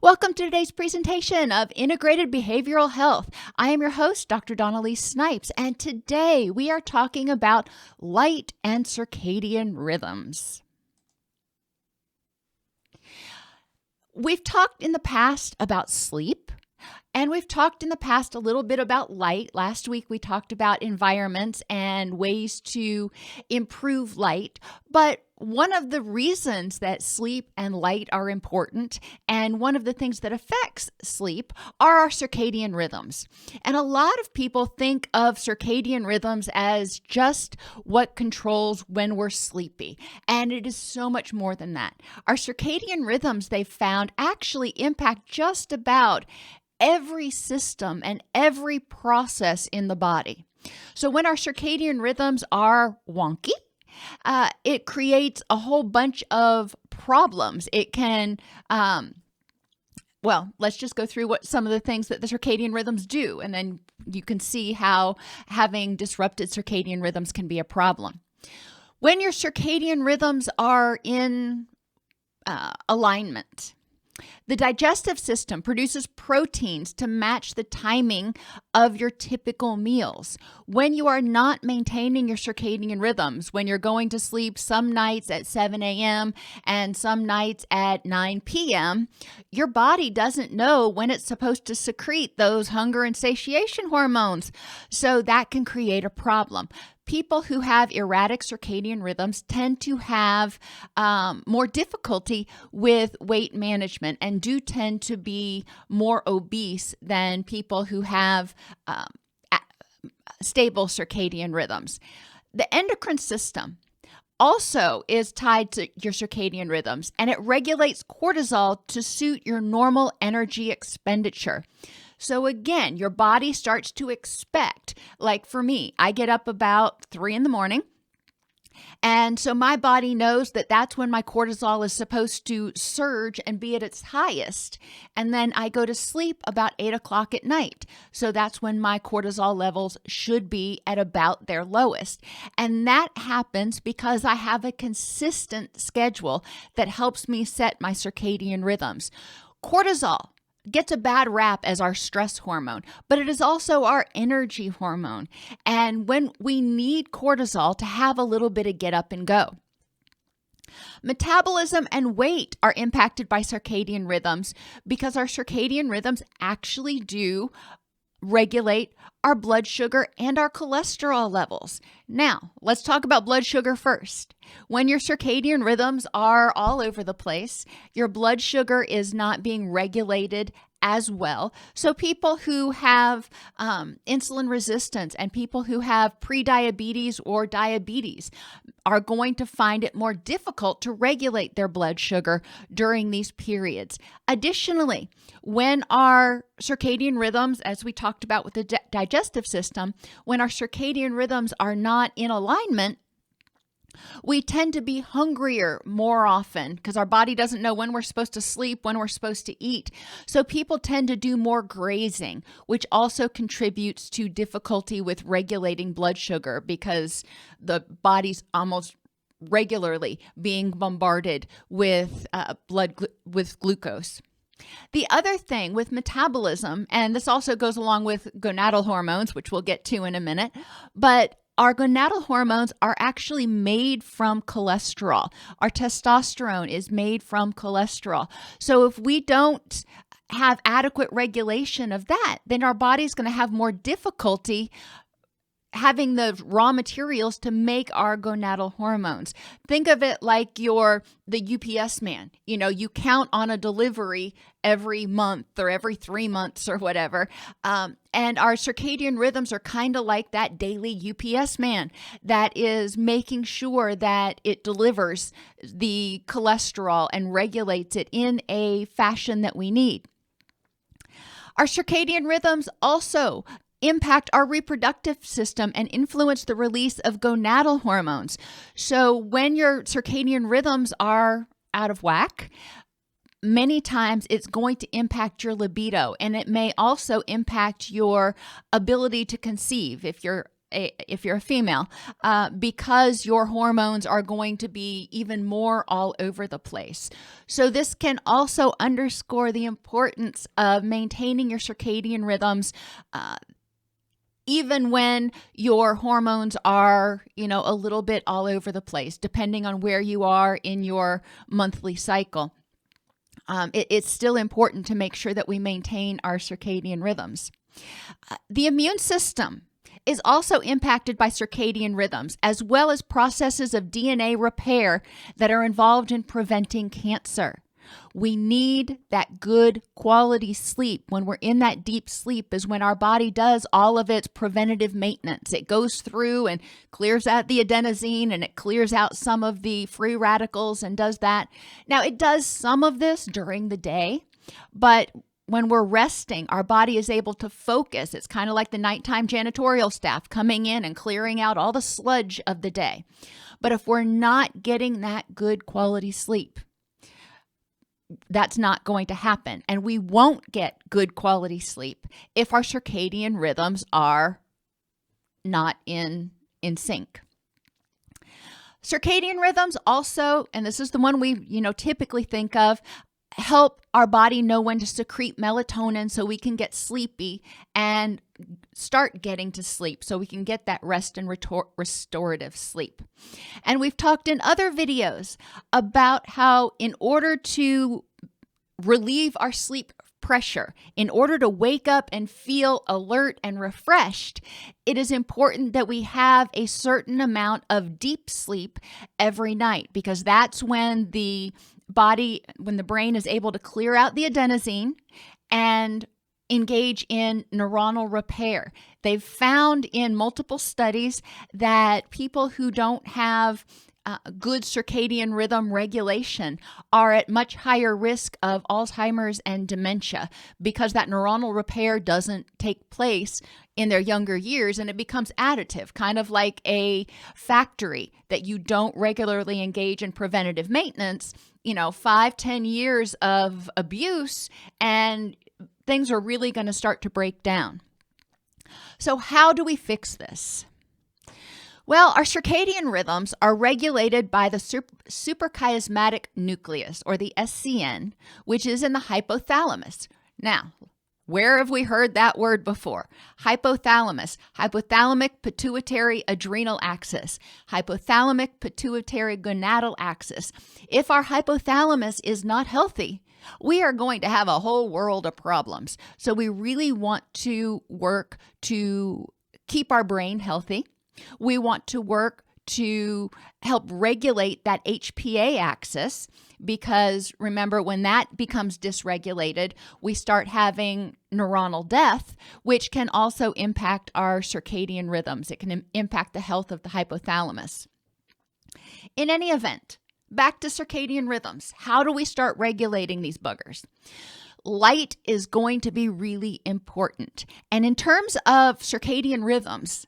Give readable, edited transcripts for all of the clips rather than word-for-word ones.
Welcome to today's presentation of Integrated Behavioral Health. I am your host, Dr. Elise Snipes, and today we are talking about light and circadian rhythms. We've talked in the past about sleep, and we've talked in the past a little bit about light. Last week we talked about environments and ways to improve light, but one of the reasons that sleep and light are important, and one of the things that affects sleep, are our circadian rhythms. And a lot of people think of circadian rhythms as just what controls when we're sleepy, and it is so much more than that. Our circadian rhythms, they've found, actually impact just about every system and every process in the body. So when our circadian rhythms are wonky, it creates a whole bunch of problems. It can, let's just go through what some of the things that the circadian rhythms do, and then you can see how having disrupted circadian rhythms can be a problem. When your circadian rhythms are in alignment, the digestive system produces proteins to match the timing of your typical meals. When you are not maintaining your circadian rhythms, when you're going to sleep some nights at 7 a.m. and some nights at 9 p.m., your body doesn't know when it's supposed to secrete those hunger and satiation hormones. So that can create a problem. People who have erratic circadian rhythms tend to have more difficulty with weight management and do tend to be more obese than people who have stable circadian rhythms. The endocrine system also is tied to your circadian rhythms, and it regulates cortisol to suit your normal energy expenditure. So again, your body starts to expect, like for me, I get up about 3 in the morning. And so my body knows that that's when my cortisol is supposed to surge and be at its highest. And then I go to sleep about 8 o'clock at night. So that's when my cortisol levels should be at about their lowest. And that happens because I have a consistent schedule that helps me set my circadian rhythms. Cortisol gets a bad rap as our stress hormone, but it is also our energy hormone. And when we need cortisol to have a little bit of get up and go. Metabolism and weight are impacted by circadian rhythms because our circadian rhythms actually do regulate our blood sugar and our cholesterol levels. Now, let's talk about blood sugar first. When your circadian rhythms are all over the place, your blood sugar is not being regulated as well. So people who have insulin resistance and people who have prediabetes or diabetes are going to find it more difficult to regulate their blood sugar during these periods. Additionally, when our circadian rhythms, as we talked about with the digestive system, when our circadian rhythms are not in alignment, we tend to be hungrier more often because our body doesn't know when we're supposed to sleep, when we're supposed to eat. So people tend to do more grazing, which also contributes to difficulty with regulating blood sugar because the body's almost regularly being bombarded with with glucose. The other thing with metabolism, and this also goes along with gonadal hormones, which we'll get to in a minute, but our gonadal hormones are actually made from cholesterol. Our testosterone is made from cholesterol. So if we don't have adequate regulation of that, then our body's going to have more difficulty having the raw materials to make our gonadal hormones. Think of it like the UPS man. You know, you count on a delivery every month or every 3 months or whatever. And our circadian rhythms are kind of like that daily UPS man that is making sure that it delivers the cholesterol and regulates it in a fashion that we need. Our circadian rhythms also impact our reproductive system and influence the release of gonadal hormones. So when your circadian rhythms are out of whack, many times it's going to impact your libido, and it may also impact your ability to conceive. If you're if you're a female, because your hormones are going to be even more all over the place. So this can also underscore the importance of maintaining your circadian rhythms, even when your hormones are, a little bit all over the place, depending on where you are in your monthly cycle. It's still important to make sure that we maintain our circadian rhythms. The immune system is also impacted by circadian rhythms, as well as processes of DNA repair that are involved in preventing cancer. We need that good quality sleep. When we're in that deep sleep is when our body does all of its preventative maintenance. It goes through and clears out the adenosine, and it clears out some of the free radicals and does that. Now, it does some of this during the day, but when we're resting, our body is able to focus. It's kind of like the nighttime janitorial staff coming in and clearing out all the sludge of the day. But if we're not getting that good quality sleep, that's not going to happen. And we won't get good quality sleep if our circadian rhythms are not in sync. Circadian rhythms also, and this is the one we typically think of, help our body know when to secrete melatonin so we can get sleepy and start getting to sleep, so we can get that rest and restorative sleep. And we've talked in other videos about how in order to relieve our sleep pressure, in order to wake up and feel alert and refreshed, it is important that we have a certain amount of deep sleep every night, because that's when the brain is able to clear out the adenosine and engage in neuronal repair. They've found in multiple studies that people who don't have good circadian rhythm regulation are at much higher risk of Alzheimer's and dementia, because that neuronal repair doesn't take place in their younger years, and it becomes additive, kind of like a factory that you don't regularly engage in preventative maintenance. 5-10 years of abuse and things are really going to start to break down. So how do we fix this? Well, our circadian rhythms are regulated by the suprachiasmatic nucleus, or the SCN, which is in the hypothalamus. Now, where have we heard that word before? Hypothalamus, hypothalamic pituitary adrenal axis, hypothalamic pituitary gonadal axis. If our hypothalamus is not healthy, we are going to have a whole world of problems. So we really want to work to keep our brain healthy. We want to work to help regulate that HPA axis, because remember, when that becomes dysregulated, we start having neuronal death, which can also impact our circadian rhythms. It can impact the health of the hypothalamus. In any event, back to circadian rhythms. How do we start regulating these buggers? Light is going to be really important. And in terms of circadian rhythms,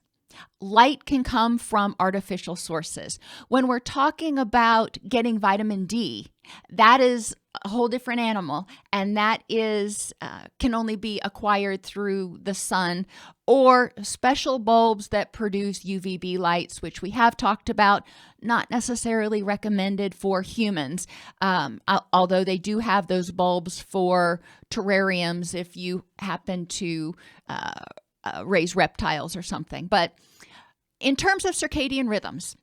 light can come from artificial sources. When we're talking about getting vitamin D, that is a whole different animal, and that is can only be acquired through the sun or special bulbs that produce UVB lights, which we have talked about, not necessarily recommended for humans, although they do have those bulbs for terrariums if you happen to raise reptiles or something. But in terms of circadian rhythms,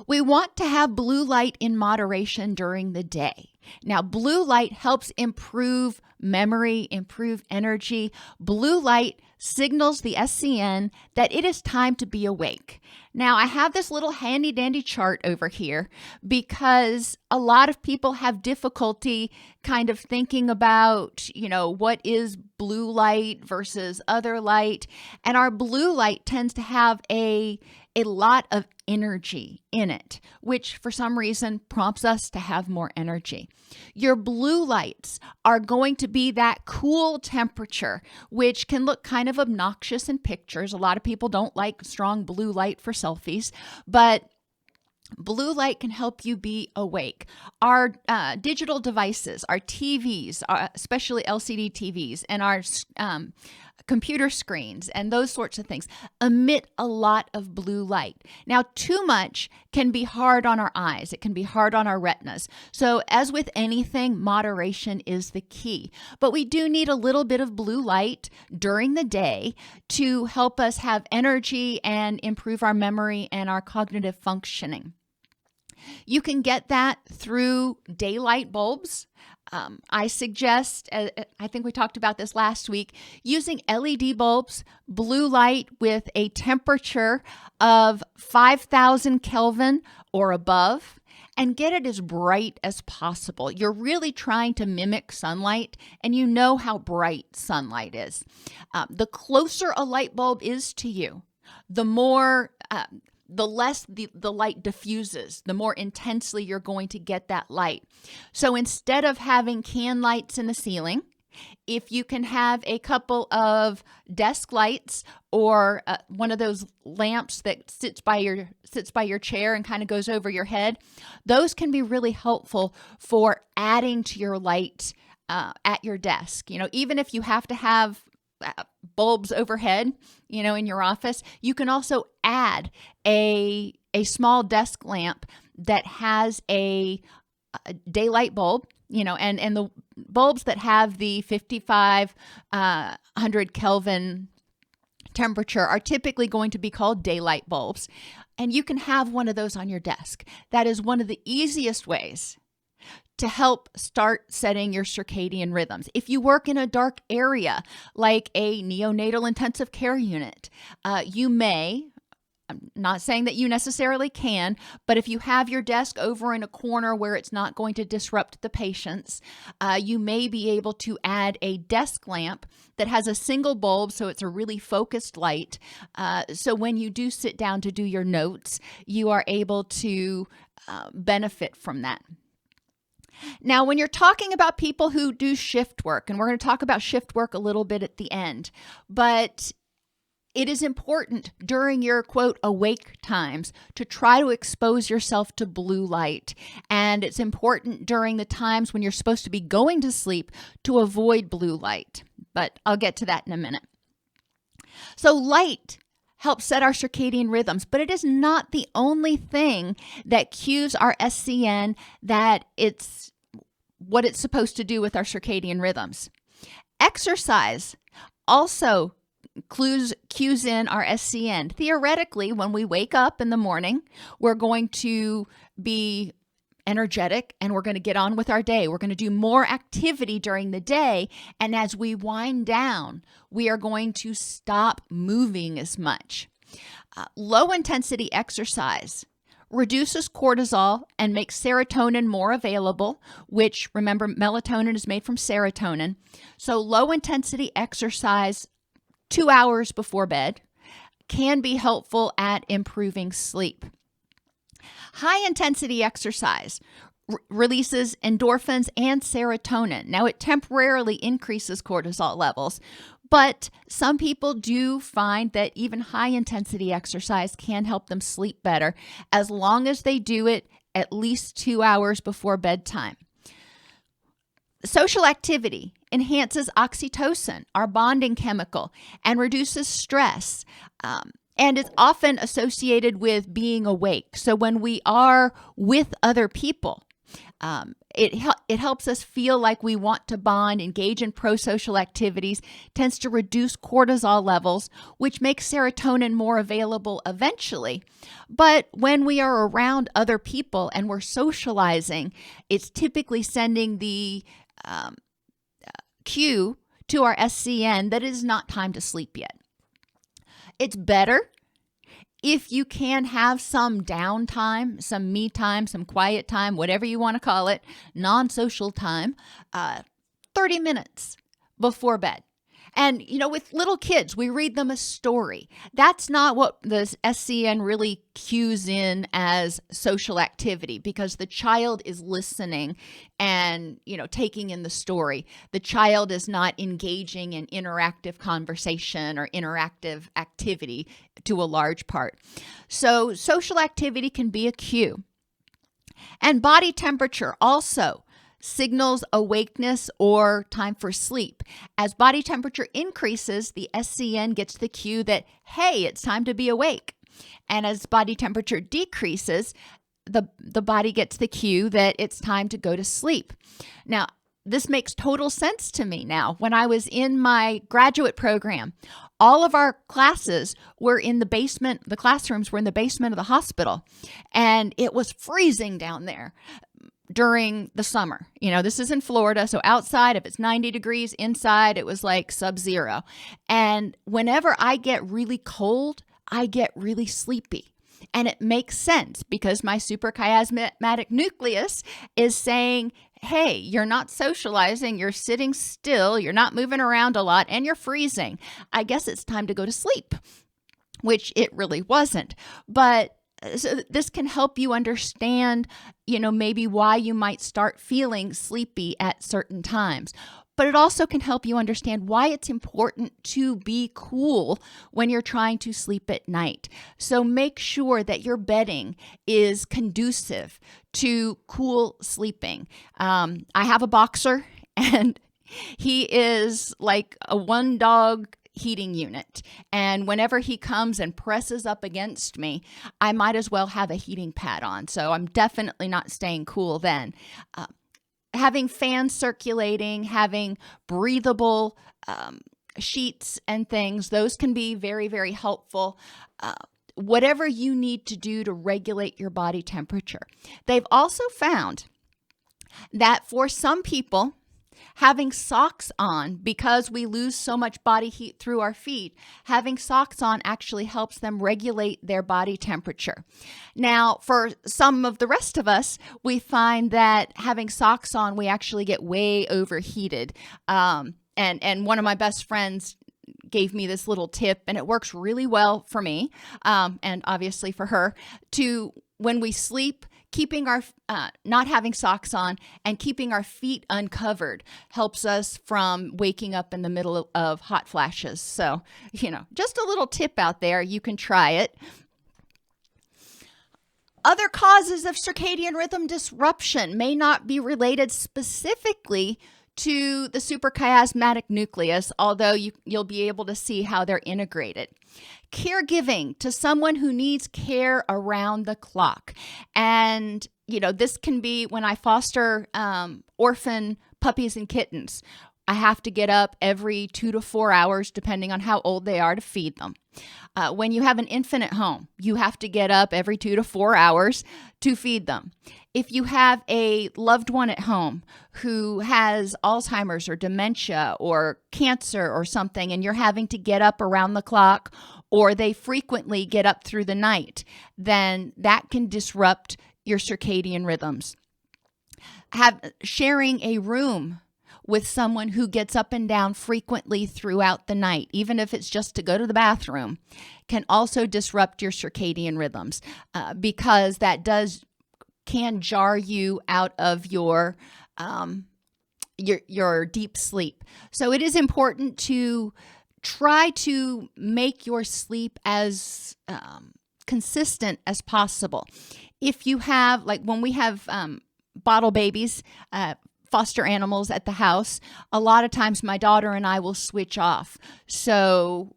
we want to have blue light in moderation during the day. Now, blue light helps improve memory, improve energy. Blue light signals the SCN that it is time to be awake. Now, I have this little handy dandy chart over here because a lot of people have difficulty kind of thinking about, what is blue light versus other light. And our blue light tends to have a lot of energy in it, which for some reason prompts us to have more energy. Your blue lights are going to be that cool temperature, which can look kind of obnoxious in pictures. A lot of people don't like strong blue light for selfies, but blue light can help you be awake. Our digital devices, our TVs, especially LCD TVs, and our computer screens and those sorts of things emit a lot of blue light. Now, too much can be hard on our eyes. It can be hard on our retinas. So as with anything, moderation is the key. But we do need a little bit of blue light during the day to help us have energy and improve our memory and our cognitive functioning. You can get that through daylight bulbs. I suggest, I think we talked about this last week, using LED bulbs, blue light with a temperature of 5,000 Kelvin or above, and get it as bright as possible. You're really trying to mimic sunlight, and you know how bright sunlight is. The closer a light bulb is to you, the less the light diffuses, the more intensely you're going to get that light. So instead of having can lights in the ceiling, if you can have a couple of desk lights or one of those lamps that sits by your chair and kind of goes over your head, those can be really helpful for adding to your light at your desk. Even if you have to have bulbs overhead, in your office, you can also add a small desk lamp that has a daylight bulb, and the bulbs that have the 5,500 Kelvin temperature are typically going to be called daylight bulbs. And you can have one of those on your desk. That is one of the easiest ways to help start setting your circadian rhythms. If you work in a dark area like a neonatal intensive care unit, you may, I'm not saying that you necessarily can, but if you have your desk over in a corner where it's not going to disrupt the patients, you may be able to add a desk lamp that has a single bulb, so it's a really focused light. So when you do sit down to do your notes, you are able to benefit from that. Now, when you're talking about people who do shift work, and we're going to talk about shift work a little bit at the end, but it is important during your, quote, awake times to try to expose yourself to blue light. And it's important during the times when you're supposed to be going to sleep to avoid blue light. But I'll get to that in a minute. So light helps set our circadian rhythms, but it is not the only thing that cues our SCN that it's what it's supposed to do with our circadian rhythms. Exercise also cues in our SCN. Theoretically, when we wake up in the morning, we're going to be energetic and we're going to get on with our day. We're going to do more activity during the day. And as we wind down, we are going to stop moving as much. Low intensity exercise reduces cortisol and makes serotonin more available, which, remember, melatonin is made from serotonin. So low intensity exercise 2 hours before bed can be helpful at improving sleep. High intensity exercise releases endorphins and serotonin. Now, it temporarily increases cortisol levels, but some people do find that even high intensity exercise can help them sleep better as long as they do it at least 2 hours before bedtime. Social activity enhances oxytocin, our bonding chemical, and reduces stress. And it's often associated with being awake. So when we are with other people, it helps us feel like we want to bond, engage in pro-social activities, tends to reduce cortisol levels, which makes serotonin more available eventually. But when we are around other people and we're socializing, it's typically sending the cue to our SCN that it is not time to sleep yet. It's better if you can have some downtime, some me time, some quiet time, whatever you want to call it, non-social time, 30 minutes before bed. And, with little kids, we read them a story. That's not what the SCN really cues in as social activity, because the child is listening and, taking in the story. The child is not engaging in interactive conversation or interactive activity to a large part. So social activity can be a cue. And body temperature also signals awakeness or time for sleep. As body temperature increases, the SCN gets the cue that, hey, it's time to be awake. And as body temperature decreases, the body gets the cue that it's time to go to sleep. Now, this makes total sense to me now. When I was in my graduate program, all of our classes were in the basement. The classrooms were in the basement of the hospital, and it was freezing down there during the summer. This is in Florida, so outside, if it's 90 degrees, inside, it was like sub-zero. And whenever I get really cold, I get really sleepy. And it makes sense because my suprachiasmatic nucleus is saying, hey, you're not socializing, you're sitting still, you're not moving around a lot, and you're freezing. I guess it's time to go to sleep, which it really wasn't. But so this can help you understand, maybe why you might start feeling sleepy at certain times. But it also can help you understand why it's important to be cool when you're trying to sleep at night. So make sure that your bedding is conducive to cool sleeping. I have a boxer, and he is like a one dog heating unit. And whenever he comes and presses up against me, I might as well have a heating pad on. So I'm definitely not staying cool then. Having fans circulating, having breathable sheets and things, those can be very, very helpful. Whatever you need to do to regulate your body temperature. They've also found that for some people, having socks on, because we lose so much body heat through our feet, having socks on actually helps them regulate their body temperature. Now, for some of the rest of us, we find that having socks on, we actually get way overheated. And one of my best friends gave me this little tip, and it works really well for me, and obviously for her, to when we sleep, keeping our not having socks on and keeping our feet uncovered helps us from waking up in the middle of hot flashes. So, just a little tip out there. You can try it. Other causes of circadian rhythm disruption may not be related specifically to the suprachiasmatic nucleus, although you'll be able to see how they're integrated. Caregiving to someone who needs care around the clock. And, this can be when I foster orphan puppies and kittens. I have to get up every 2 to 4 hours, depending on how old they are, to feed them. When you have an infant at home, you have to get up every 2 to 4 hours to feed them. If you have a loved one at home who has Alzheimer's or dementia or cancer or something, and you're having to get up around the clock, or they frequently get up through the night, then that can disrupt your circadian rhythms. Sharing a room with someone who gets up and down frequently throughout the night, even if it's just to go to the bathroom, can also disrupt your circadian rhythms because that can jar you out of your deep sleep. So it is important to try to make your sleep as consistent as possible. If you have, like when we have bottle babies, foster animals at the house, a lot of times my daughter and I will switch off. So,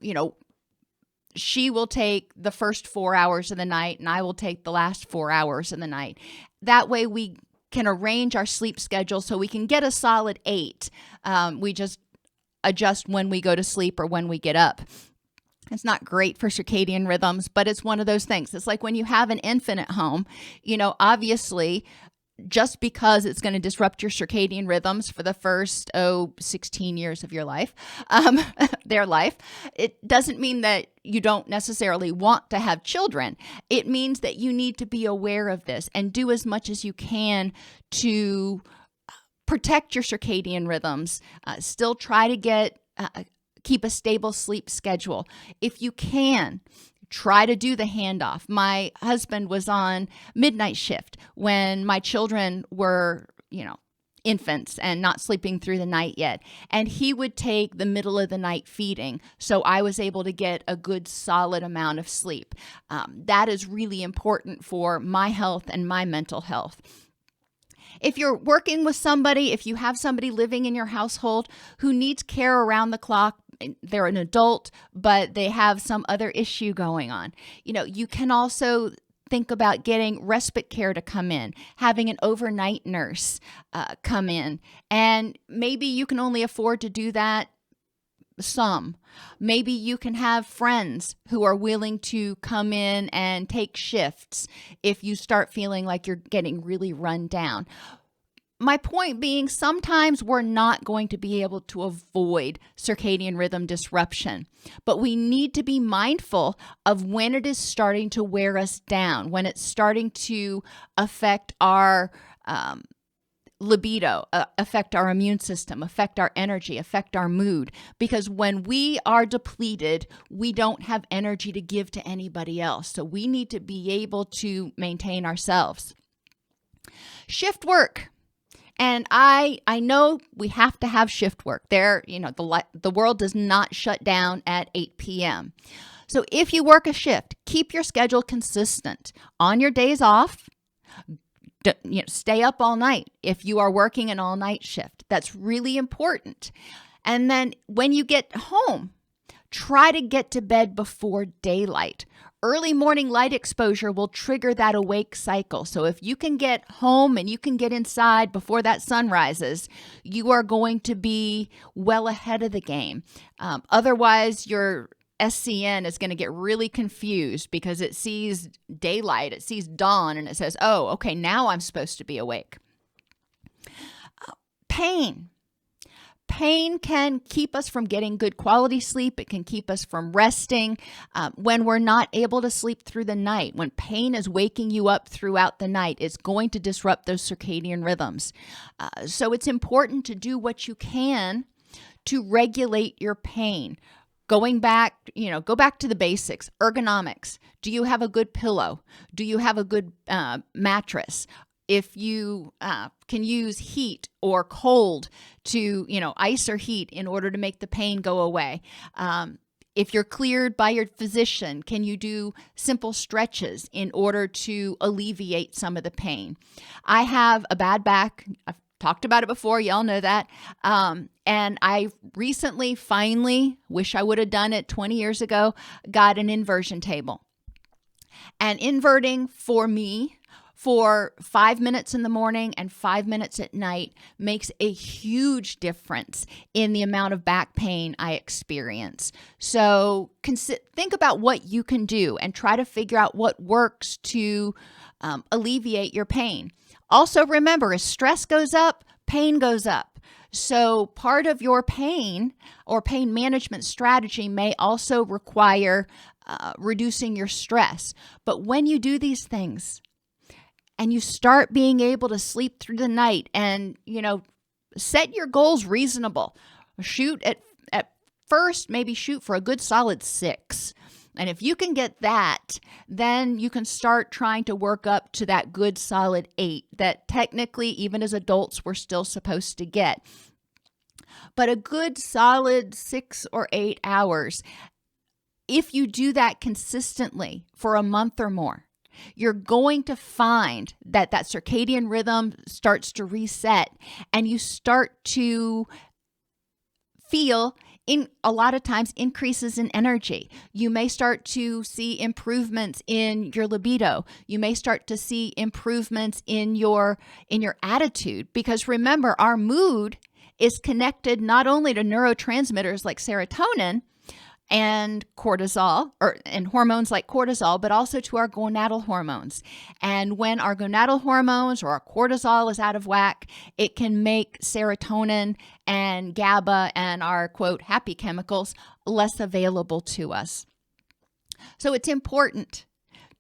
she will take the first 4 hours of the night and I will take the last 4 hours of the night. That way we can arrange our sleep schedule so we can get a solid 8. We just adjust when we go to sleep or when we get up. It's not great for circadian rhythms, but it's one of those things. It's like when you have an infant at home, obviously, just because it's going to disrupt your circadian rhythms for the first 16 years of your life, their life, it doesn't mean that you don't necessarily want to have children. It means that you need to be aware of this and do as much as you can to protect your circadian rhythms. Still try to keep a stable sleep schedule. If you can, try to do the handoff. My husband was on midnight shift when my children were, infants and not sleeping through the night yet. And he would take the middle of the night feeding. So I was able to get a good solid amount of sleep. That is really important for my health and my mental health. If you're working with somebody, if you have somebody living in your household who needs care around the clock, they're an adult, but they have some other issue going on, you can also think about getting respite care to come in, having an overnight nurse come in, and maybe you can only afford to do that some. Maybe you can have friends who are willing to come in and take shifts if you start feeling like you're getting really run down. My point being, sometimes we're not going to be able to avoid circadian rhythm disruption, but we need to be mindful of when it is starting to wear us down, when it's starting to affect our libido, affect our immune system, affect our energy, affect our mood. Because when we are depleted, we don't have energy to give to anybody else. So we need to be able to maintain ourselves. Shift work. And I know we have to have shift work. The world does not shut down at 8 p.m. So if you work a shift, keep your schedule consistent. On your days off, stay up all night if you are working an all-night shift. That's really important. And then when you get home, try to get to bed before daylight. Early morning light exposure will trigger that awake cycle. So if you can get home and you can get inside before that sun rises, you are going to be well ahead of the game. Otherwise, your SCN is going to get really confused because it sees daylight, it sees dawn, and it says, oh, okay, now I'm supposed to be awake. Pain. Pain can keep us from getting good quality sleep. It can keep us from resting when we're not able to sleep through the night. When pain is waking you up throughout the night, it's going to disrupt those circadian rhythms. So it's important to do what you can to regulate your pain. Going back, go back to the basics. Ergonomics. Do you have a good pillow? Do you have a good mattress? If you can use heat or cold to, ice or heat in order to make the pain go away. If you're cleared by your physician, can you do simple stretches in order to alleviate some of the pain? I have a bad back. I've talked about it before. Y'all know that. And I recently, finally, wish I would have done it 20 years ago, got an inversion table. And inverting for me, for 5 minutes in the morning and 5 minutes at night, makes a huge difference in the amount of back pain I experience. So think about what you can do and try to figure out what works to alleviate your pain. Also remember, as stress goes up, pain goes up. So part of your pain or pain management strategy may also require reducing your stress. But when you do these things, and you start being able to sleep through the night and, set your goals reasonable. Shoot at first, maybe shoot for a good solid 6. And if you can get that, then you can start trying to work up to that good solid 8 that technically, even as adults, we're still supposed to get. But a good solid 6 or 8 hours, if you do that consistently for a month or more, you're going to find that circadian rhythm starts to reset and you start to feel, in a lot of times, increases in energy. You may start to see improvements in your libido. You may start to see improvements in your attitude, because remember, our mood is connected not only to neurotransmitters like serotonin and cortisol, and hormones like cortisol, but also to our gonadal hormones. And when our gonadal hormones or our cortisol is out of whack, it can make serotonin and GABA and our, quote, happy chemicals less available to us. So it's important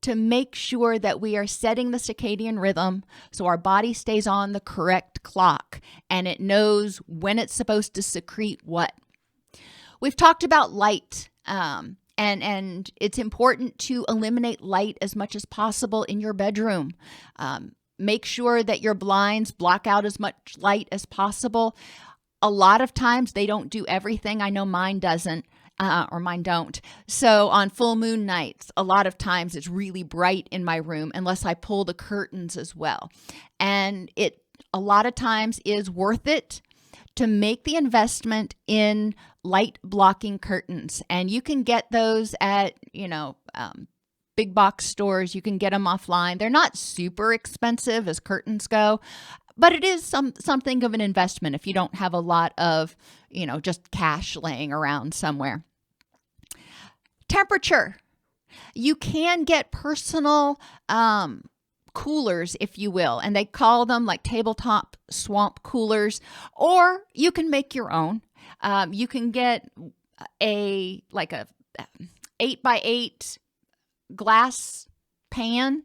to make sure that we are setting the circadian rhythm so our body stays on the correct clock and it knows when it's supposed to secrete what. We've talked about light, and it's important to eliminate light as much as possible in your bedroom. Make sure that your blinds block out as much light as possible. A lot of times they don't do everything. I know mine doesn't, or mine don't. So on full moon nights, a lot of times it's really bright in my room unless I pull the curtains as well. And it a lot of times is worth it to make the investment in light blocking curtains. And you can get those at, big box stores. You can get them offline. They're not super expensive as curtains go, but it is something of an investment if you don't have a lot of, just cash laying around somewhere. Temperature. You can get personal coolers, if you will, and they call them like tabletop swamp coolers, or you can make your own. You can get a 8x8 glass pan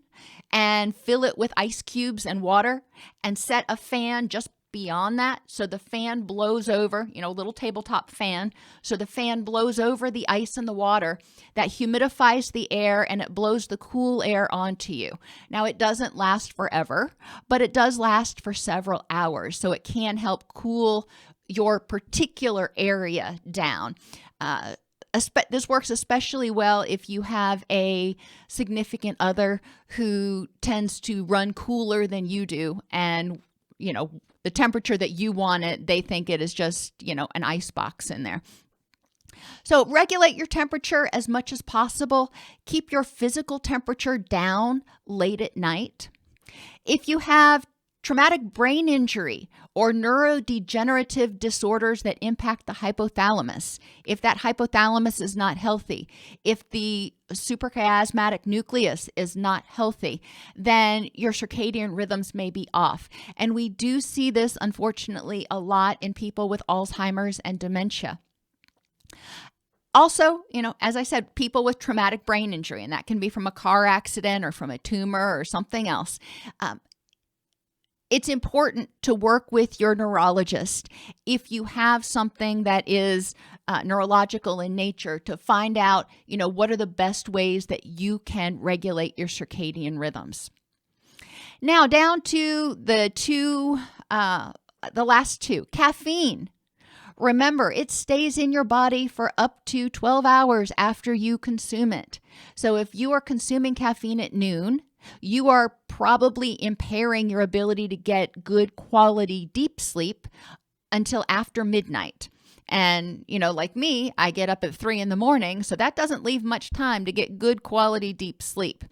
and fill it with ice cubes and water and set a fan just beyond that. So the fan blows over, a little tabletop fan. So the fan blows over the ice and the water that humidifies the air and it blows the cool air onto you. Now it doesn't last forever, but it does last for several hours. So it can help cool your particular area down. This works especially well if you have a significant other who tends to run cooler than you do, and the temperature that you want it, they think it is just an ice box in there. So regulate your temperature as much as possible. Keep your physical temperature down late at night. If you have traumatic brain injury or neurodegenerative disorders that impact the hypothalamus, if that hypothalamus is not healthy, if the suprachiasmatic nucleus is not healthy, then your circadian rhythms may be off. And we do see this, unfortunately, a lot in people with Alzheimer's and dementia. Also, as I said, people with traumatic brain injury, and that can be from a car accident or from a tumor or something else. It's important to work with your neurologist if you have something that is neurological in nature, to find out, what are the best ways that you can regulate your circadian rhythms. Now down to the last two. Caffeine. Remember, it stays in your body for up to 12 hours after you consume it. So if you are consuming caffeine at noon, you are probably impairing your ability to get good quality deep sleep until after midnight. And, like me, I get up at 3 a.m, so that doesn't leave much time to get good quality deep sleep.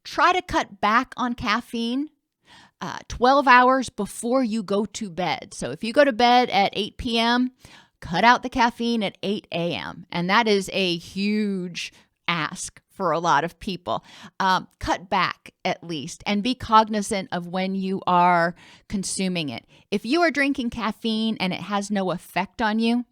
Try to cut back on caffeine 12 hours before you go to bed. So if you go to bed at 8 p.m., cut out the caffeine at 8 a.m. And that is a huge ask for a lot of people. Cut back at least and be cognizant of when you are consuming it. If you are drinking caffeine and it has no effect on you,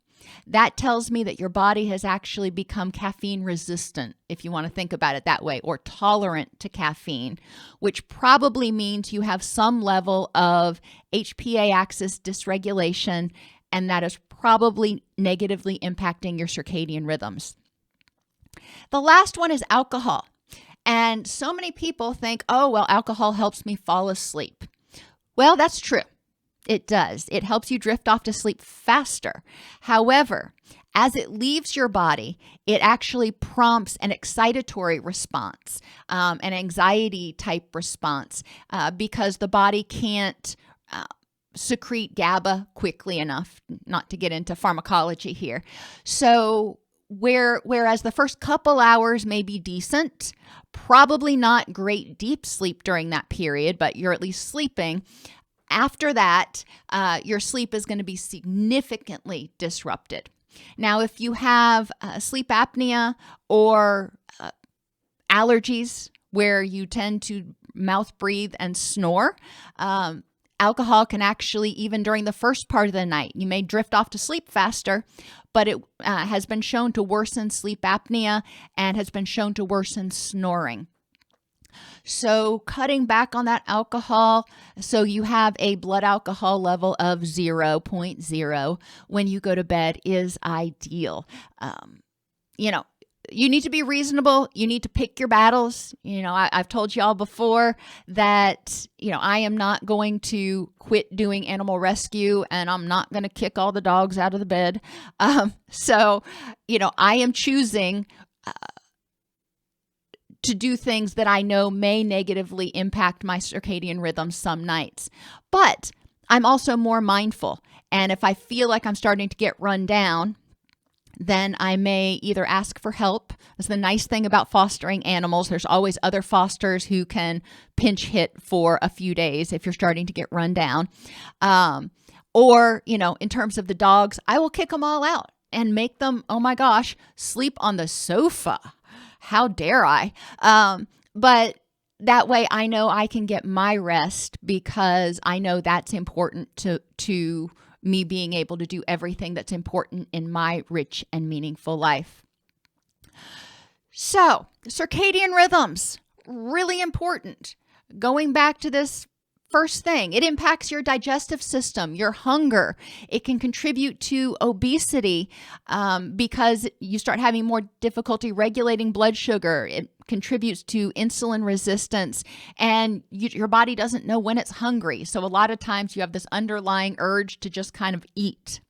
that tells me that your body has actually become caffeine resistant, if you want to think about it that way, or tolerant to caffeine, which probably means you have some level of HPA axis dysregulation, and that is probably negatively impacting your circadian rhythms. The last one is alcohol. And so many people think, oh, well, alcohol helps me fall asleep. Well, that's true. It does. It helps you drift off to sleep faster. However, as it leaves your body, it actually prompts an excitatory response, an anxiety type response, because the body can't secrete GABA quickly enough, not to get into pharmacology here. So whereas the first couple hours may be decent, probably not great deep sleep during that period, but you're at least sleeping. After that, your sleep is going to be significantly disrupted. Now, if you have sleep apnea or allergies where you tend to mouth breathe and snore, alcohol can actually, even during the first part of the night, you may drift off to sleep faster, but it has been shown to worsen sleep apnea and has been shown to worsen snoring. So cutting back on that alcohol, so you have a blood alcohol level of 0.0 when you go to bed, is ideal. You need to be reasonable. You need to pick your battles. I've told y'all before that, I am not going to quit doing animal rescue, and I'm not going to kick all the dogs out of the bed. So I am choosing to do things that I know may negatively impact my circadian rhythm some nights. But I'm also more mindful. And if I feel like I'm starting to get run down, then I may either ask for help. That's the nice thing about fostering animals. There's always other fosters who can pinch hit for a few days if you're starting to get run down. Or, in terms of the dogs, I will kick them all out and make them, oh my gosh, sleep on the sofa. How dare I? But that way I know I can get my rest because I know that's important to me being able to do everything that's important in my rich and meaningful life. So, circadian rhythms, really important. Going back to this first thing, it impacts your digestive system, your hunger. It can contribute to obesity because you start having more difficulty regulating blood sugar. It contributes to insulin resistance, and your body doesn't know when it's hungry. So a lot of times you have this underlying urge to just kind of eat.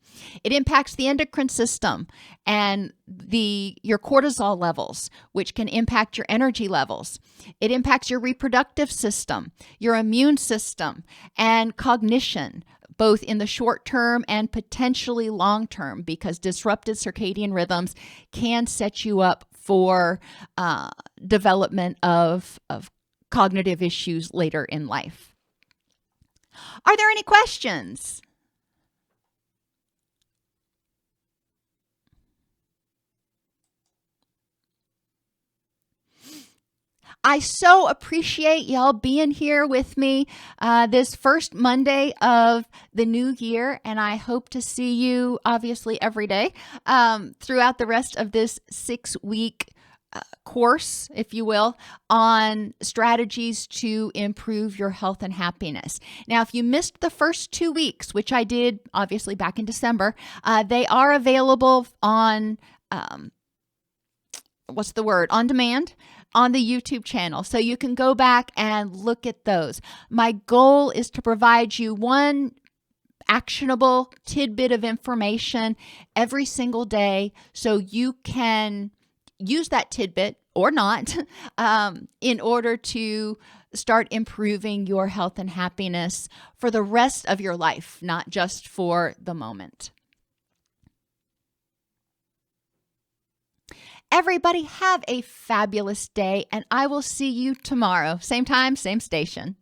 It impacts the endocrine system and your cortisol levels, which can impact your energy levels. It impacts your reproductive system, your immune system, and cognition, both in the short term and potentially long term, because disrupted circadian rhythms can set you up for development of cognitive issues later in life. Are there any questions? I so appreciate y'all being here with me this first Monday of the new year, and I hope to see you obviously every day throughout the rest of this 6-week course, if you will, on strategies to improve your health and happiness. Now, if you missed the first 2 weeks, which I did obviously back in December, they are available on on demand on the YouTube channel. So you can go back and look at those. My goal is to provide you one actionable tidbit of information every single day so you can use that tidbit or not in order to start improving your health and happiness for the rest of your life, not just for the moment. Everybody have a fabulous day, and I will see you tomorrow. Same time, same station.